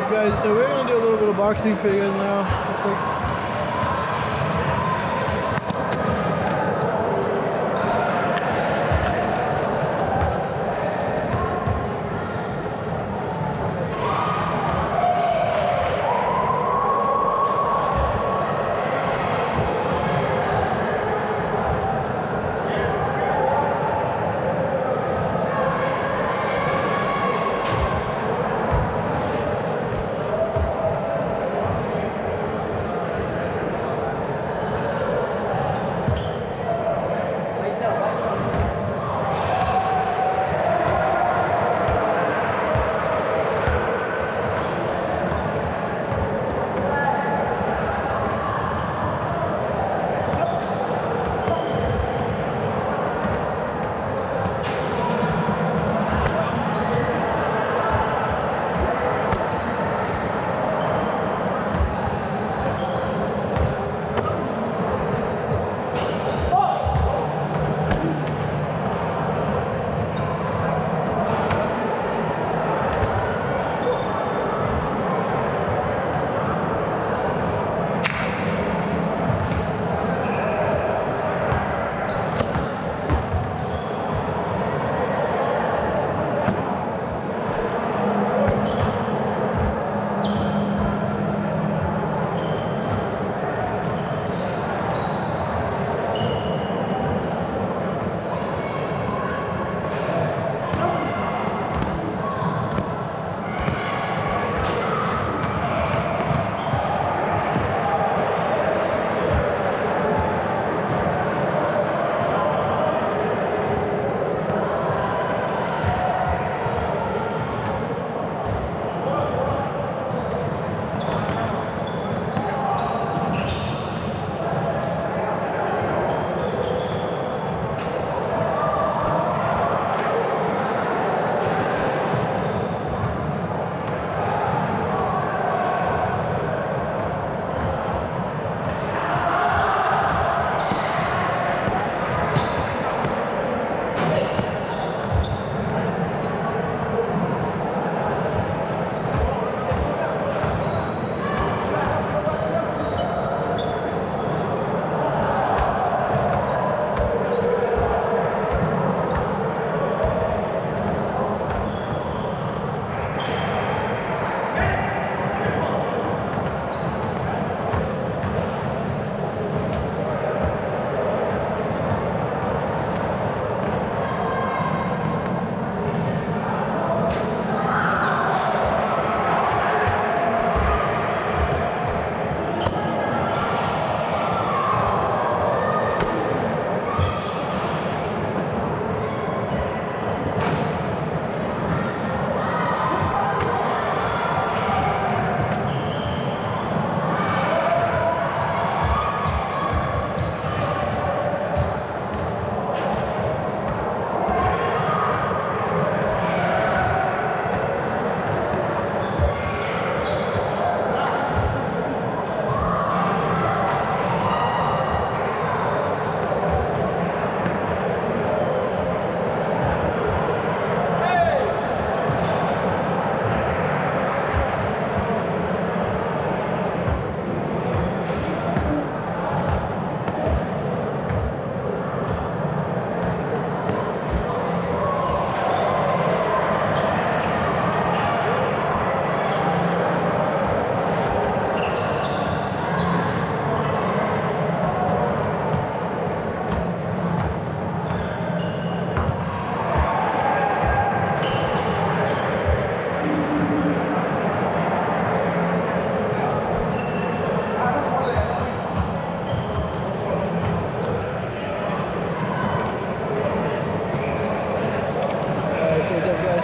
guys, so we're gonna do a little bit of boxing for you guys now.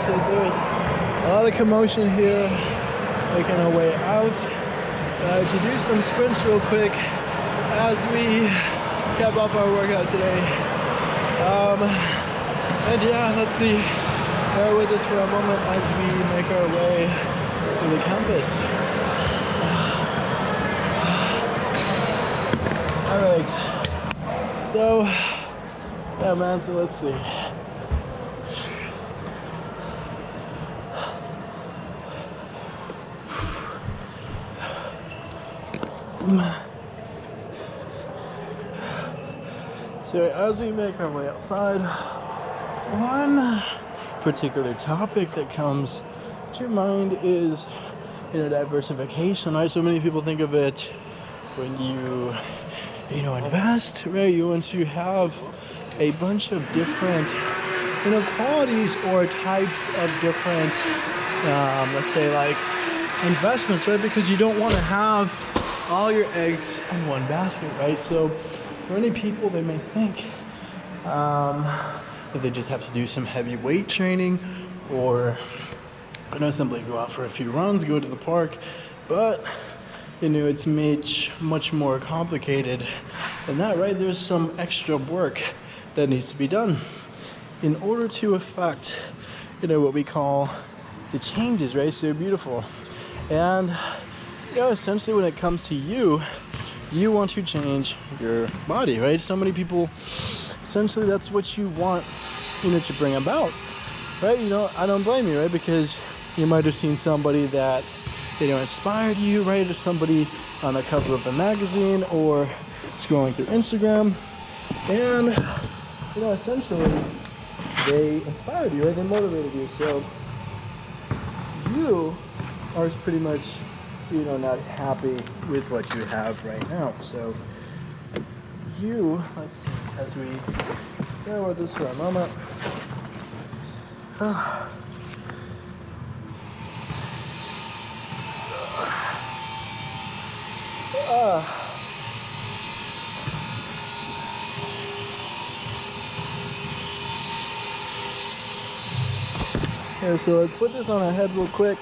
So there's a lot of commotion here, making our way out to do some sprints real quick as we cap off our workout today. And yeah, let's see, bear with us for a moment as we make our way to the campus. Alright, so yeah man, so let's see. So as we make our way outside, one particular topic that comes to mind is, diversification, right? So many people think of it when you invest, right? You want to have a bunch of different, qualities or types of different, let's say like investments, right? Because you don't want to have all your eggs in one basket, right? So for many people, they may think that they just have to do some heavy weight training or simply go out for a few runs, go to the park, but it's much more complicated than that, right? There's some extra work that needs to be done in order to affect, what we call the changes, right? So beautiful. And, essentially when it comes to you want to change your body, right? So many people, essentially that's what you want, to bring about, right? I don't blame you, right? Because you might have seen somebody that, inspired you, right? Or somebody on the cover of a magazine or scrolling through Instagram, and, essentially they inspired you, right? They motivated you. So you are pretty much, not happy with what you have right now. So let's see, as we bear with this for a moment. Yeah, so let's put this on our head real quick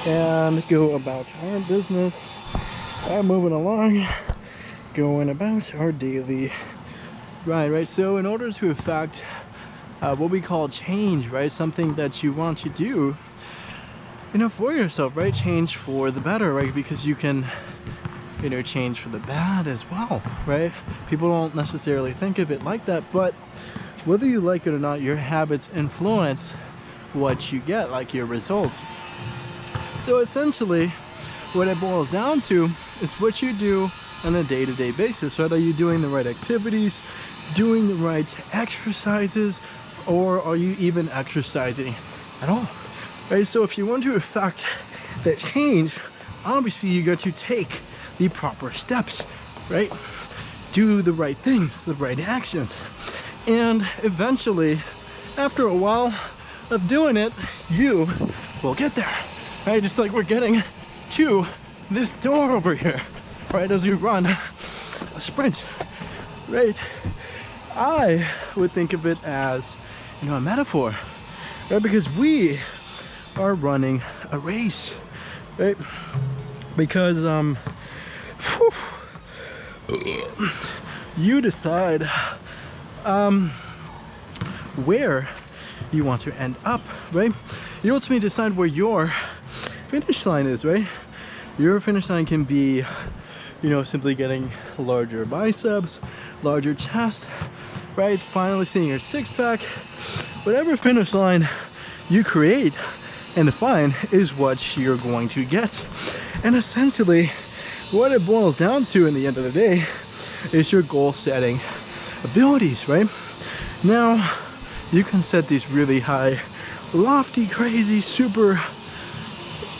and go about our business. Moving along, going about our daily right. So in order to affect what we call change, right, something that you want to do, for yourself, right, change for the better, right, because you can change for the bad as well, right? People don't necessarily think of it like that, but whether you like it or not, your habits influence what you get, like your results. So essentially what it boils down to is what you do on a day-to-day basis, right? Are you doing the right activities, doing the right exercises, or are you even exercising at all, right? So if you want to affect that change, obviously you got to take the proper steps, right? Do the right things, the right actions, and eventually after a while of doing it, you will get there, right? Just like we're getting to this door over here, right? As we run a sprint, right? I would think of it as, a metaphor, right? Because we are running a race, right? Because you decide where you want to end up, right? You ultimately decide where your finish line is, right? Your finish line can be, simply getting larger biceps, larger chest, right? Finally seeing your six-pack. Whatever finish line you create and define is what you're going to get. And essentially what it boils down to in the end of the day is your goal setting abilities, right? Now you can set these really high, lofty, crazy, super,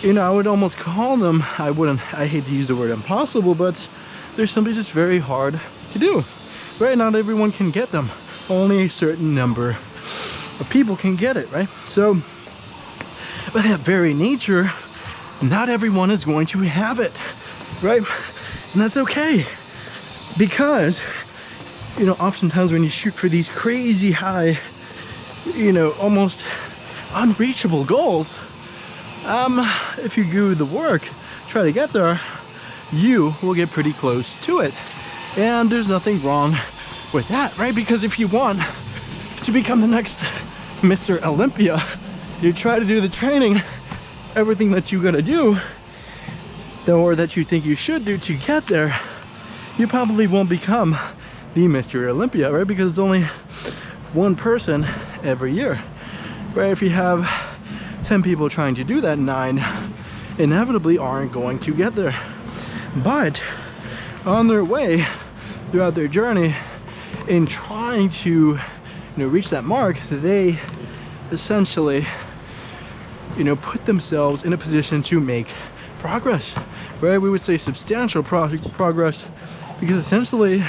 I would almost call them, I hate to use the word impossible, but there's something just very hard to do, right? Not everyone can get them. Only a certain number of people can get it, right? So by that very nature, not everyone is going to have it, right? And that's okay, because oftentimes when you shoot for these crazy high, almost unreachable goals, if you do the work, try to get there, you will get pretty close to it. And there's nothing wrong with that, right? Because if you want to become the next Mr. Olympia, you try to do the training, everything that you gotta do, or that you think you should do to get there, you probably won't become the Mr. Olympia, right? Because it's only one person every year, right? If you have 10 people trying to do that, 9 inevitably aren't going to get there. But on their way throughout their journey in trying to reach that mark, they essentially put themselves in a position to make progress, right? We would say substantial progress, because essentially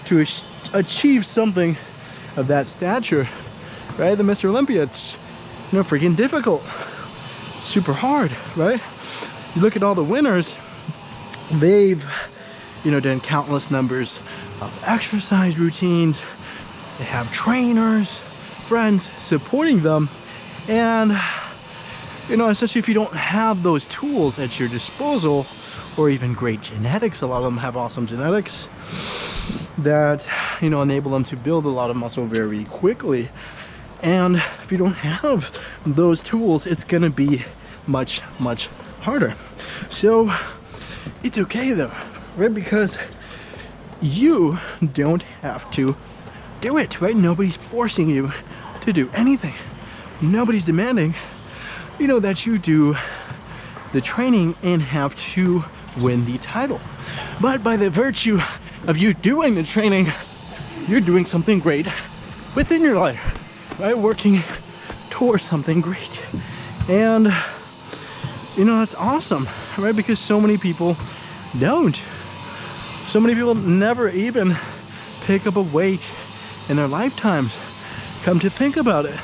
to achieve something of that stature, right, the Mr. Olympia, it's freaking difficult, super hard, right? You look at all the winners, they've done countless numbers of exercise routines. They have trainers, friends supporting them, and essentially if you don't have those tools at your disposal, or even great genetics, a lot of them have awesome genetics that enable them to build a lot of muscle very quickly, and if you don't have those tools, it's gonna be much harder. So it's okay though, right? Because you don't have to do it, right? Nobody's forcing you to do anything. Nobody's demanding that you do the training and have to win the title. But by the virtue of you doing the training, you're doing something great within your life, right? Working towards something great. And that's awesome, right? Because so many people don't. So many people never even pick up a weight in their lifetimes, come to think about it.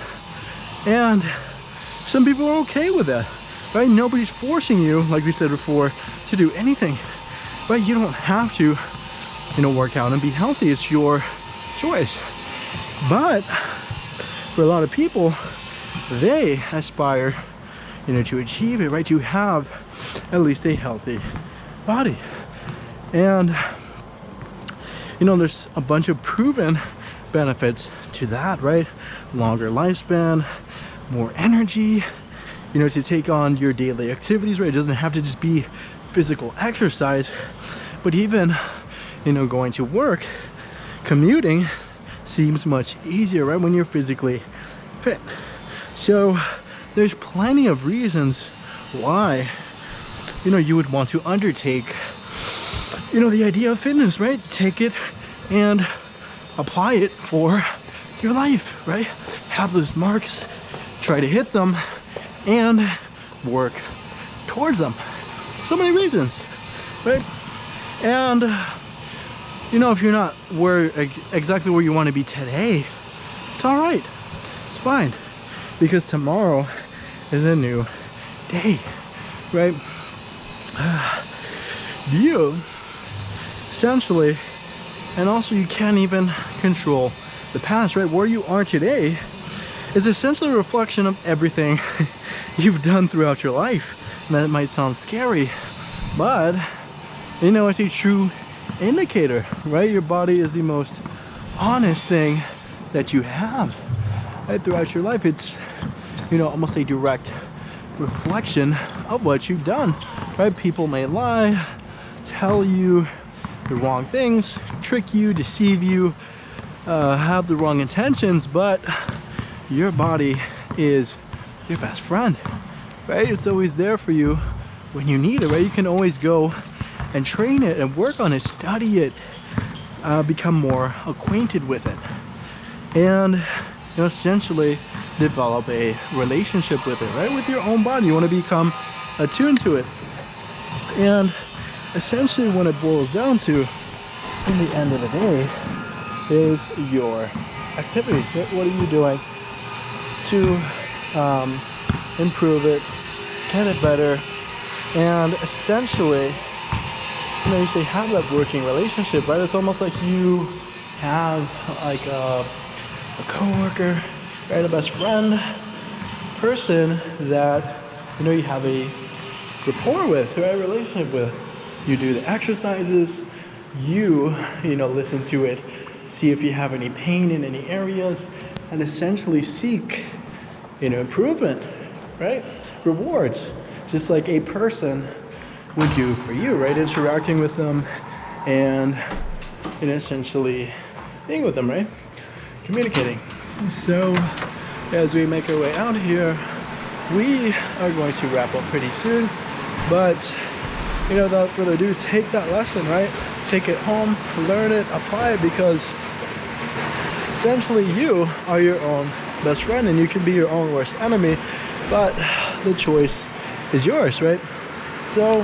And some people are okay with that, right? Nobody's forcing you, like we said before, to do anything, right? You don't have to work out and be healthy. It's your choice. But for a lot of people, they aspire to achieve it, right? To have at least a healthy body. And there's a bunch of proven benefits to that, right? Longer lifespan, more energy, to take on your daily activities, right? It doesn't have to just be physical exercise, but even going to work, commuting seems much easier, right, when you're physically fit. So there's plenty of reasons why you would want to undertake the idea of fitness, right? Take it and apply it for your life, right? Have those marks, try to hit them, and work towards them. So many reasons, right? And if you're not exactly where you want to be today, it's all right, it's fine, because tomorrow is a new day, right? You essentially, and also you can't even control the past, right? Where you are today is essentially a reflection of everything you've done throughout your life. And that might sound scary, but it's a true indicator, right? Your body is the most honest thing that you have, right, throughout your life. It's almost a direct reflection of what you've done, right? People may lie, tell you the wrong things, trick you, deceive you, have the wrong intentions, but your body is your best friend, right? It's always there for you when you need it, right? You can always go and train it and work on it, study it, become more acquainted with it, and essentially develop a relationship with it, right? With your own body. You want to become attuned to it. And essentially what it boils down to in the end of the day is your activities. What are you doing to improve it, get it better, and essentially you say have that working relationship, right? It's almost like you have like a coworker, right? A best friend, person that you have a rapport with, right? Relationship with. You do the exercises, you listen to it, see if you have any pain in any areas, and essentially seek improvement, right? Rewards, just like a person would do for you, right? Interacting with them and essentially being with them, right? Communicating. So as we make our way out here, we are going to wrap up pretty soon, but without further ado, take that lesson, right? take it home, learn it, apply it, because essentially you are your own best friend and you can be your own worst enemy, but the choice is yours, right? So